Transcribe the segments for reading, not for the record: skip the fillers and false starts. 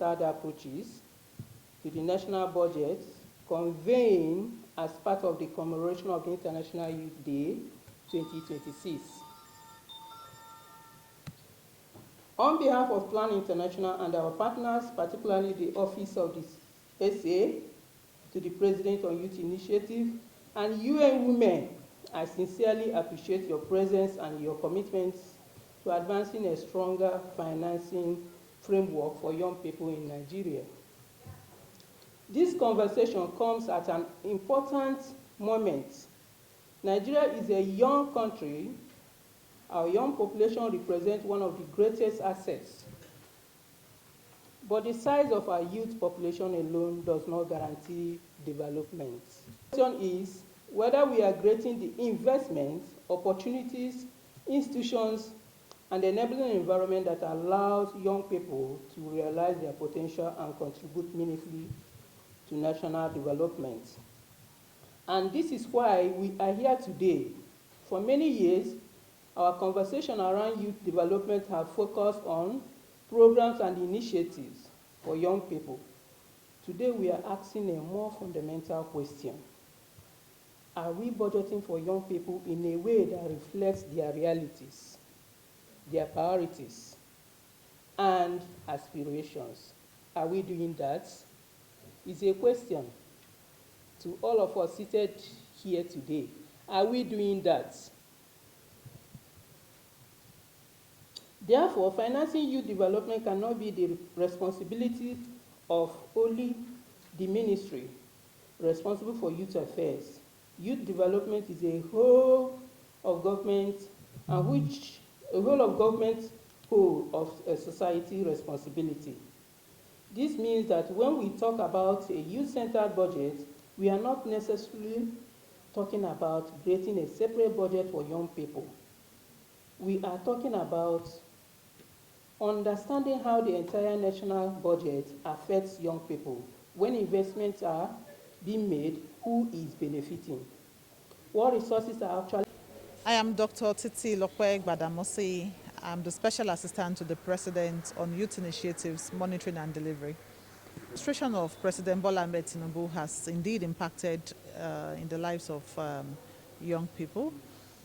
method approaches to the national budget, convened as part of the commemoration of the International Youth Day 2026. On behalf of Plan International and our partners, particularly the Office of the SA, to the President on Youth Initiative, and UN Women, I sincerely appreciate your presence and your commitments to advancing a stronger financing framework for young people in Nigeria. This conversation comes at an important moment. Nigeria is a young country. Our young population represents one of the greatest assets. But the size of our youth population alone does not guarantee development. The question is whether we are creating the investments, opportunities, institutions, and enabling an environment that allows young people to realize their potential and contribute meaningfully to national development. And this is why we are here today. For many years, our conversation around youth development have focused on programs and initiatives for young people. Today, we are asking a more fundamental question. Are we budgeting for young people in a way that reflects their realities, their priorities, and aspirations? Are we doing that? It's a question to all of us seated here today. Are we doing that? Therefore, financing youth development cannot be the responsibility of only the ministry responsible for youth affairs. Youth development is a whole of government, and which a whole of government whole of a society responsibility. This means that when we talk about a youth-centered budget, we are not necessarily talking about creating a separate budget for young people. We are talking about understanding how the entire national budget affects young people. When investments are being made, who is benefiting? What resources are actually... I am Dr. Titi Lokwe-Gbadamosi. I'm the Special Assistant to the President on Youth Initiatives, Monitoring and Delivery. The administration of President Bola Ahmed Tinubu has indeed impacted in the lives of young people.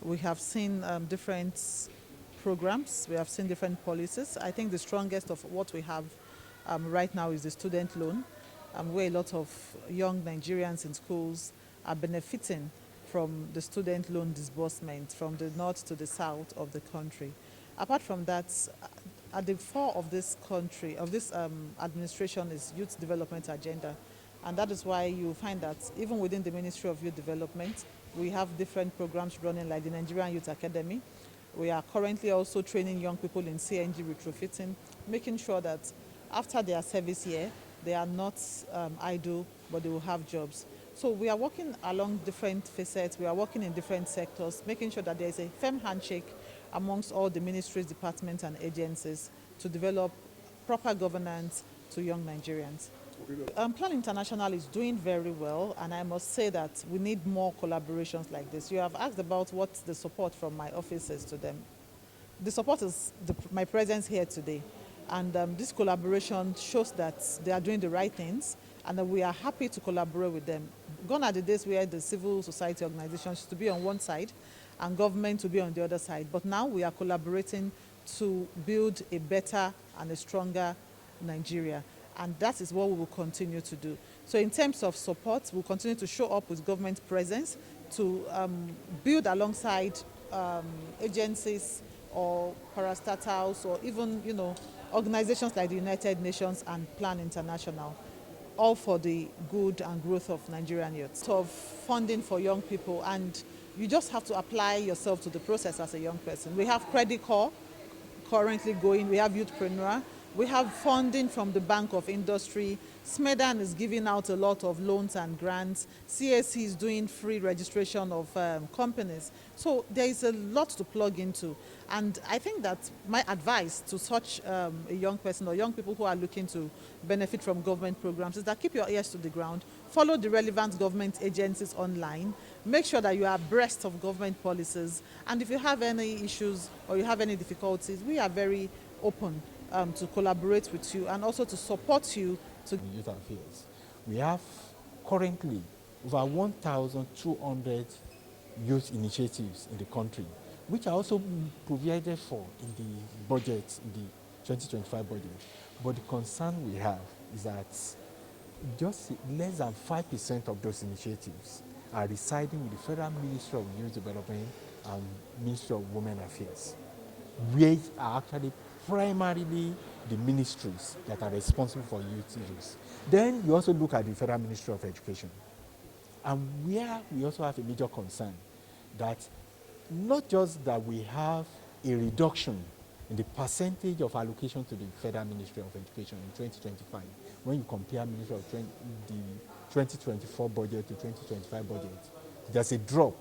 We have seen different programs, we have seen different policies. I think the strongest of what we have right now is the student loan, where a lot of young Nigerians in schools are benefiting from the student loan disbursement from the north to the south of the country. Apart from that, at the fore of this country, of this administration, is youth development agenda. And that is why you find that even within the Ministry of Youth Development, we have different programs running like the Nigerian Youth Academy. We are currently also training young people in CNG retrofitting, making sure that after their service year, they are not idle, but they will have jobs. So we are working along different facets, we are working in different sectors, making sure that there is a firm handshake amongst all the ministries, departments, and agencies to develop proper governance to young Nigerians. Plan International is doing very well, and I must say that we need more collaborations like this. You have asked about what the support from my office is to them. The support is my presence here today, and this collaboration shows that they are doing the right things, and that we are happy to collaborate with them. Gone are the days where the civil society organizations to be on one side and government to be on the other side, but now we are collaborating to build a better and a stronger Nigeria. And that is what we will continue to do. So in terms of support, we'll continue to show up with government presence to build alongside agencies or parastatals or even, organizations like the United Nations and Plan International, all for the good and growth of Nigerian youth. So funding for young people, and you just have to apply yourself to the process as a young person. We have Credit Corps currently going, we have Youthpreneur. We have funding from the Bank of Industry. Smedan is giving out a lot of loans and grants. CAC is doing free registration of companies. So there is a lot to plug into. And I think that my advice to such a young person or young people who are looking to benefit from government programs is that keep your ears to the ground, follow the relevant government agencies online, make sure that you are abreast of government policies. And if you have any issues or you have any difficulties, we are very open to collaborate with you and also to support you to Youth Affairs. We have currently over 1,200 youth initiatives in the country, which are also provided for in the budget, in the 2025 budget. But the concern we have is that just less than 5% of those initiatives are residing with the Federal Ministry of Youth Development and Ministry of Women Affairs, which are actually primarily the ministries that are responsible for youth issues. Then you also look at the Federal Ministry of Education, and where we also have a major concern that not just that we have a reduction in the percentage of allocation to the Federal Ministry of Education in 2025, when you compare Ministry of the 2024 budget to 2025 budget, there's a drop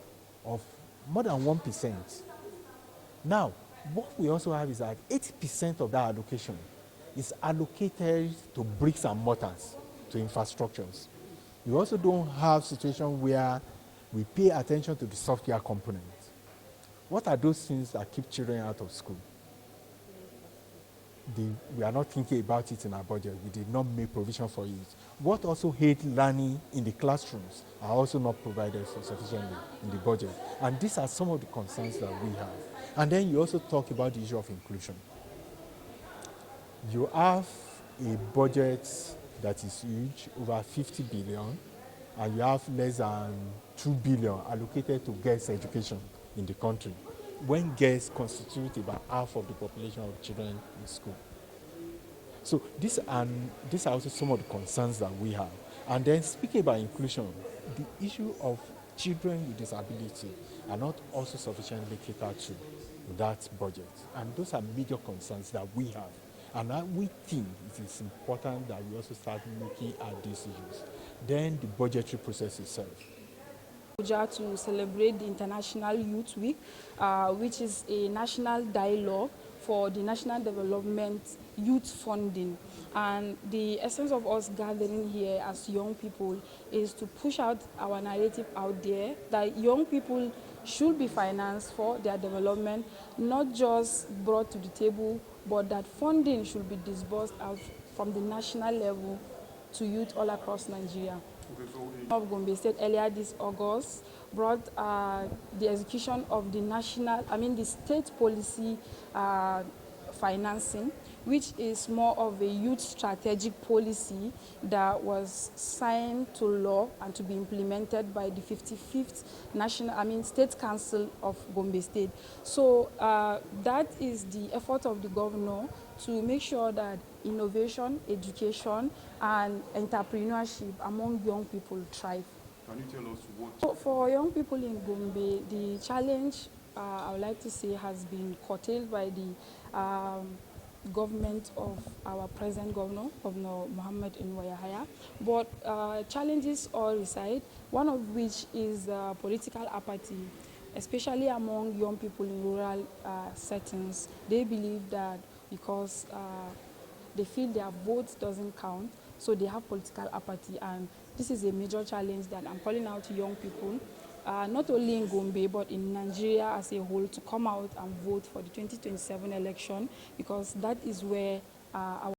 of more than 1%. Now, what we also have is that 80% of that allocation is allocated to bricks and mortars, to infrastructures. We also don't have situation where we pay attention to the software component. What are those things that keep children out of school? We are not thinking about it in our budget. We did not make provision for it. What also aid learning in the classrooms are also not provided for sufficiently in the budget. And these are some of the concerns that we have. And then you also talk about the issue of inclusion. You have a budget that is huge, over 50 billion, and you have less than 2 billion allocated to girls' education in the country, when girls constitute about half of the population of children in school. So these are also some of the concerns that we have. And then speaking about inclusion, the issue of children with disability are not also sufficiently catered to that budget. And those are major concerns that we have. And we think it is important that we also start looking at these issues. Then the budgetary process itself. Abuja to celebrate the International Youth Week, which is a national dialogue for the national development youth funding. And the essence of us gathering here as young people is to push out our narrative out there that young people should be financed for their development, not just brought to the table, but that funding should be disbursed out from the national level to youth all across Nigeria. Of Gombe State earlier this August brought the execution of the state policy financing, which is more of a youth strategic policy that was signed to law and to be implemented by the 55th State Council of Gombe State. So that is the effort of the governor to make sure that innovation, education, and entrepreneurship among young people thrive. Can you tell us what? So for young people in Gombe, the challenge, I would like to say, has been curtailed by the government of our present governor, Governor Muhammad Yahaya. But challenges all reside, one of which is political apathy, especially among young people in rural settings. They believe that because they feel their vote doesn't count, so they have political apathy, and this is a major challenge that I'm calling out to young people, not only in Gombe, but in Nigeria as a whole, to come out and vote for the 2027 election, because that is where our